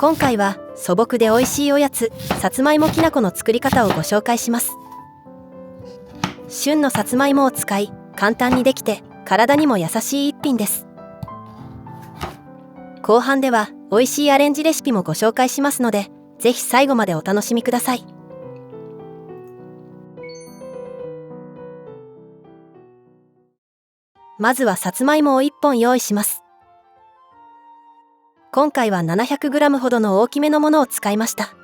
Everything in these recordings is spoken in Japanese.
今回は素朴で美味しいおやつさつまいもきなこの作り方をご紹介します。旬のさつまいもを使い簡単にできて体にも優しい一品です。後半では美味しいアレンジレシピもご紹介しますので、ぜひ最後までお楽しみください。まずはさつまいもを1本用意します。今回は 700g ほどの大きめのものを使いました。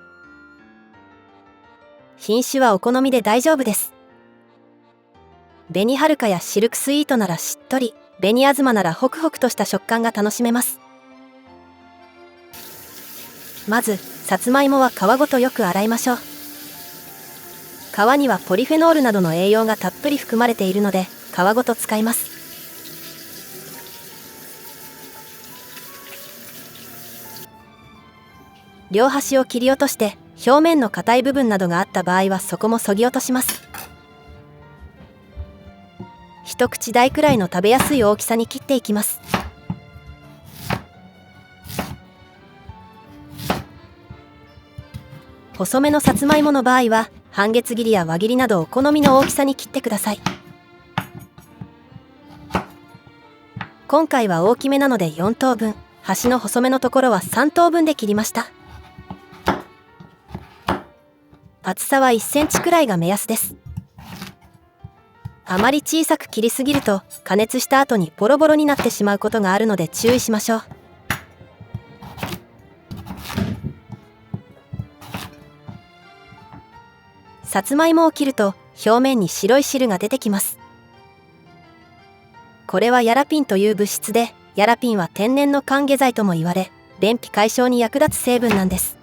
品種はお好みで大丈夫です。紅はるかやシルクスイートならしっとり、紅あずまならホクホクとした食感が楽しめます。まずさつまいもは皮ごとよく洗いましょう。皮にはポリフェノールなどの栄養がたっぷり含まれているので皮ごと使います。両端を切り落として表面の硬い部分などがあった場合はそこも削ぎ落とします。一口大くらいの食べやすい大きさに切っていきます。細めのさつまいもの場合は半月切りや輪切りなどお好みの大きさに切ってください。今回は大きめなので4等分、端の細めのところは3等分で切りました。厚さは1センチくらいが目安です。あまり小さく切りすぎると加熱した後にボロボロになってしまうことがあるので注意しましょう。さつまいもを切ると表面に白い汁が出てきます。これはヤラピンという物質で、ヤラピンは天然の還元剤とも言われ、便秘解消に役立つ成分なんです。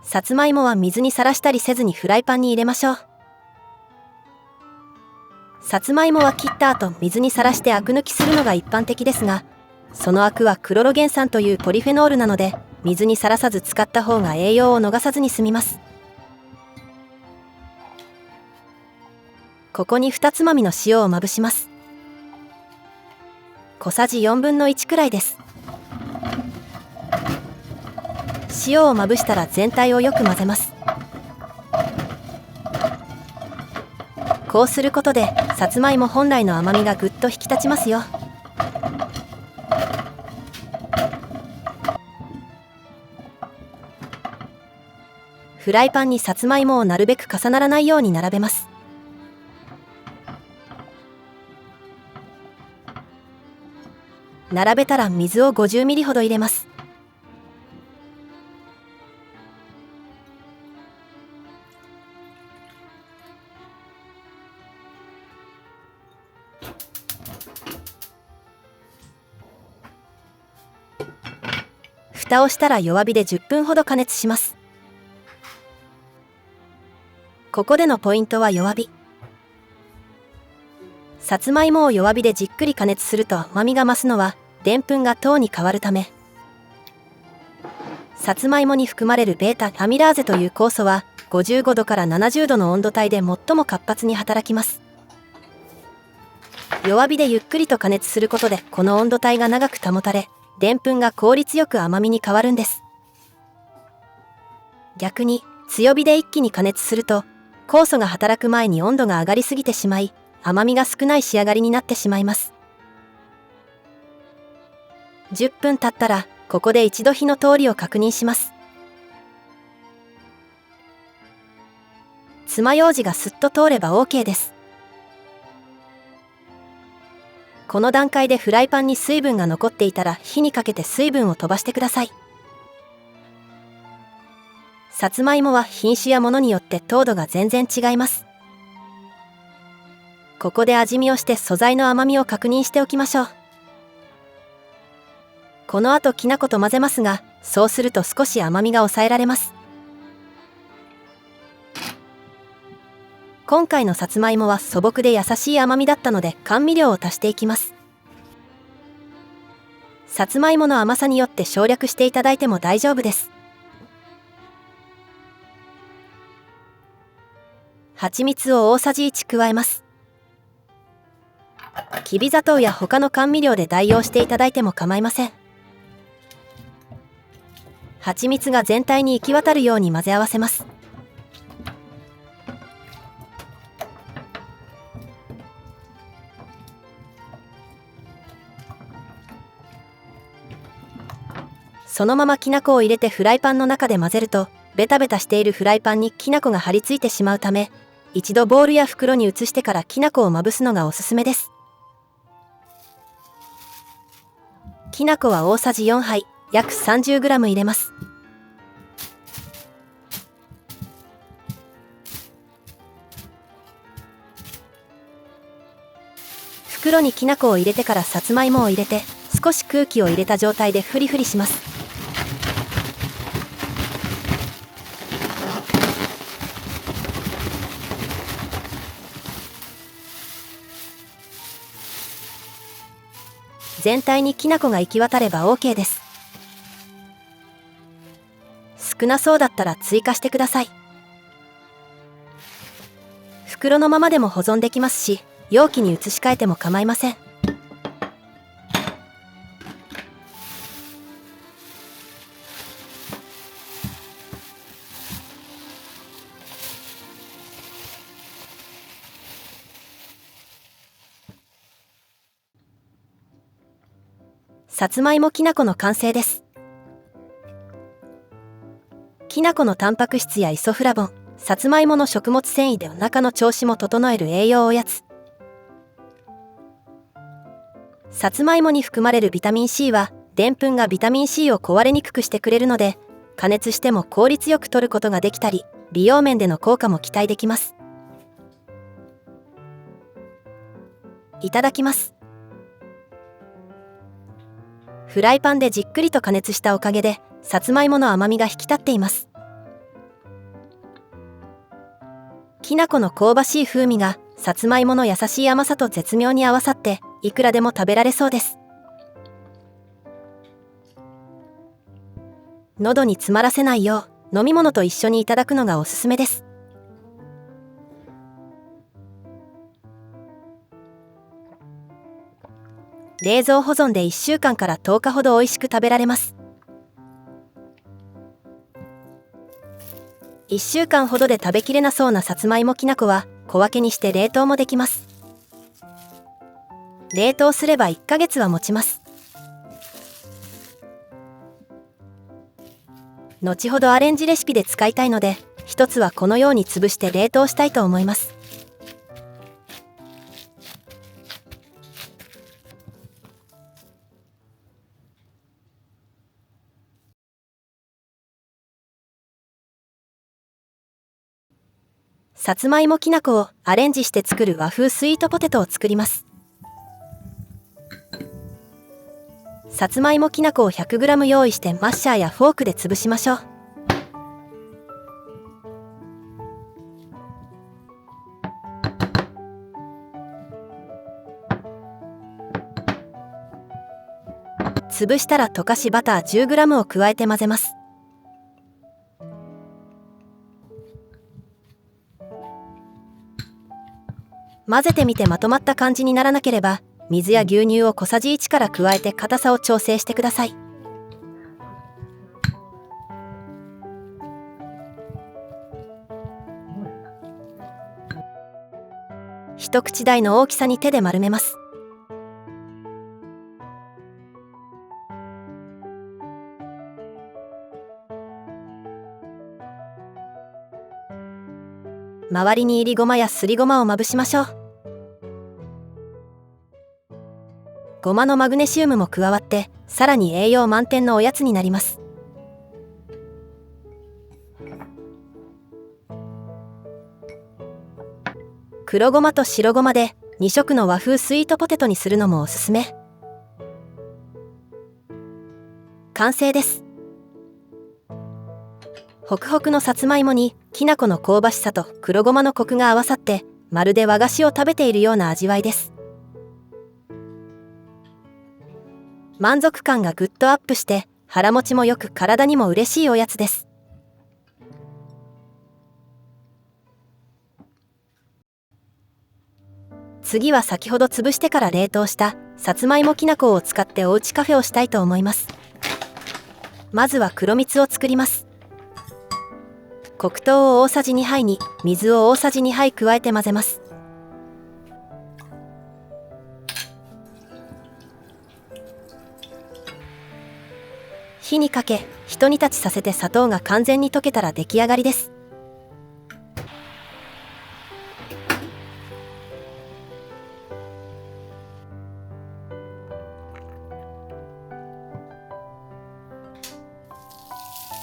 さつまいもは水にさらしたりせずにフライパンに入れましょう。さつまいもは切った後水にさらしてアク抜きするのが一般的ですが、そのアクはクロロゲン酸というポリフェノールなので水にさらさず使った方が栄養を逃さずに済みます。ここに2つまみの塩をまぶします。小さじ1/4くらいです。塩をまぶしたら全体をよく混ぜます。こうすることでさつまいも本来の甘みがぐっと引き立ちますよ。フライパンにさつまいもをなるべく重ならないように並べます。並べたら水を50ミリほど入れます。蓋をしたら弱火で10分ほど加熱します。ここでのポイントは弱火。さつまいもを弱火でじっくり加熱すると甘みが増すのはでんぷんが糖に変わるため。さつまいもに含まれるベータアミラーゼという酵素は55度から70度の温度帯で最も活発に働きます。弱火でゆっくりと加熱することでこの温度帯が長く保たれ、でんぷんが効率よく甘みに変わるんです。逆に強火で一気に加熱すると酵素が働く前に温度が上がりすぎてしまい、甘みが少ない仕上がりになってしまいます。10分経ったらここで一度火の通りを確認します。爪楊枝がすっと通れば OK です。この段階でフライパンに水分が残っていたら火にかけて水分を飛ばしてください。さつまいもは品種やものによって糖度が全然違います。ここで味見をして素材の甘みを確認しておきましょう。この後きな粉と混ぜますが、そうすると少し甘みが抑えられます。今回のさつまいもは素朴で優しい甘みだったので甘味料を足していきます。さつまいもの甘さによって省略していただいても大丈夫です。蜂蜜を大さじ1加えます。きび砂糖や他の甘味料で代用していただいても構いません。蜂蜜が全体に行き渡るように混ぜ合わせます。そのままきな粉を入れてフライパンの中で混ぜると、ベタベタしているフライパンにきな粉が張り付いてしまうため、一度ボウルや袋に移してからきな粉をまぶすのがおすすめです。きな粉は大さじ4杯、約 30g 入れます。袋にきな粉を入れてからさつまいもを入れて、少し空気を入れた状態でフリフリします。全体にきな粉が行き渡れば OK です。少なそうだったら追加してください。袋のままでも保存できますし、容器に移し替えても構いません。さつまいもきな粉の完成です。きな粉のタンパク質やイソフラボン、さつまいもの食物繊維でお腹の調子も整える栄養おやつ。さつまいもに含まれるビタミン C は、でんぷんがビタミン C を壊れにくくしてくれるので、加熱しても効率よく摂ることができたり、美容面での効果も期待できます。いただきます。フライパンでじっくりと加熱したおかげで、さつまいもの甘みが引き立っています。きな粉の香ばしい風味が、さつまいもの優しい甘さと絶妙に合わさって、いくらでも食べられそうです。喉に詰まらせないよう、飲み物と一緒にいただくのがおすすめです。冷蔵保存で1週間から10日ほど美味しく食べられます。1週間ほどで食べきれなそうなさつまいもきな粉は小分けにして冷凍もできます。冷凍すれば1ヶ月は持ちます。後ほどアレンジレシピで使いたいので、一つはこのように潰して冷凍したいと思います。さつまいもきな粉をアレンジして作る和風スイートポテトを作ります。さつまいもきな粉を 100g 用意してマッシャーやフォークで潰しましょう。潰したら溶かしバター 10g を加えて混ぜます。混ぜてみてまとまった感じにならなければ、水や牛乳を小さじ1から加えて硬さを調整してください。一口大の大きさに手で丸めます。周りにいりごまやすりごまをまぶしましょう。ごまのマグネシウムも加わってさらに栄養満点のおやつになります。黒ごまと白ごまで2色の和風スイートポテトにするのもおすすめ。完成です。ホクホクのさつまいもにきな粉の香ばしさと黒ごまのコクが合わさって、まるで和菓子を食べているような味わいです。満足感がぐっとアップして腹持ちもよく体にも嬉しいおやつです。次は先ほど潰してから冷凍したさつまいもきな粉を使っておうちカフェをしたいと思います。まずは黒蜜を作ります。黒糖を大さじ2杯に水を大さじ2杯加えて混ぜます。火にかけひと煮立ちさせて砂糖が完全に溶けたら出来上がりです。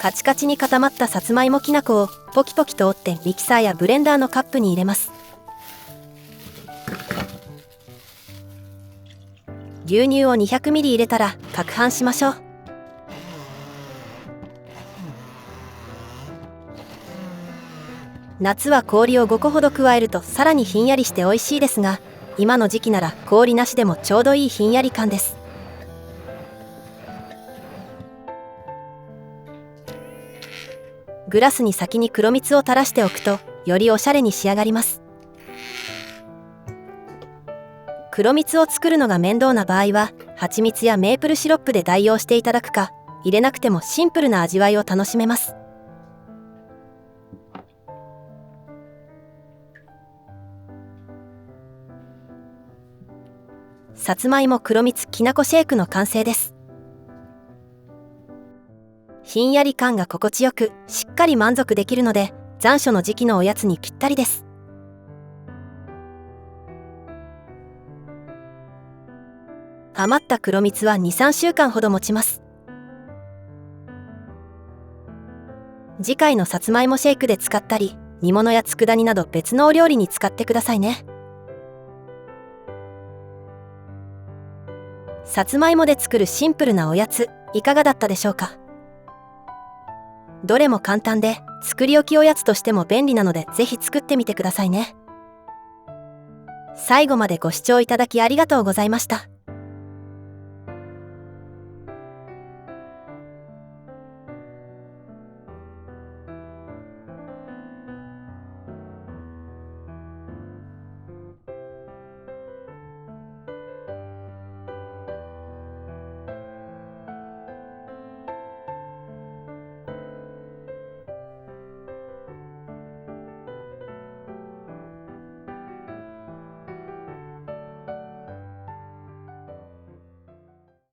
カチカチに固まったさつまいもきな粉をポキポキと折ってミキサーやブレンダーのカップに入れます。牛乳を 200ml 入れたら攪拌しましょう。夏は氷を5個ほど加えるとさらにひんやりして美味しいですが、今の時期なら氷なしでもちょうどいいひんやり感です。グラスに先に黒蜜を垂らしておくとよりおしゃれに仕上がります。黒蜜を作るのが面倒な場合は蜂蜜やメープルシロップで代用していただくか、入れなくてもシンプルな味わいを楽しめます。さつまいも黒蜜きなこシェイクの完成です。ひんやり感が心地よくしっかり満足できるので残暑の時期のおやつにぴったりです。余った黒蜜は 2,3 週間ほど持ちます。次回のさつまいもシェイクで使ったり煮物や佃煮など別のお料理に使ってくださいね。さつまいもで作るシンプルなおやついかがだったでしょうか。どれも簡単で作り置きおやつとしても便利なのでぜひ作ってみてくださいね。最後までご視聴いただきありがとうございました。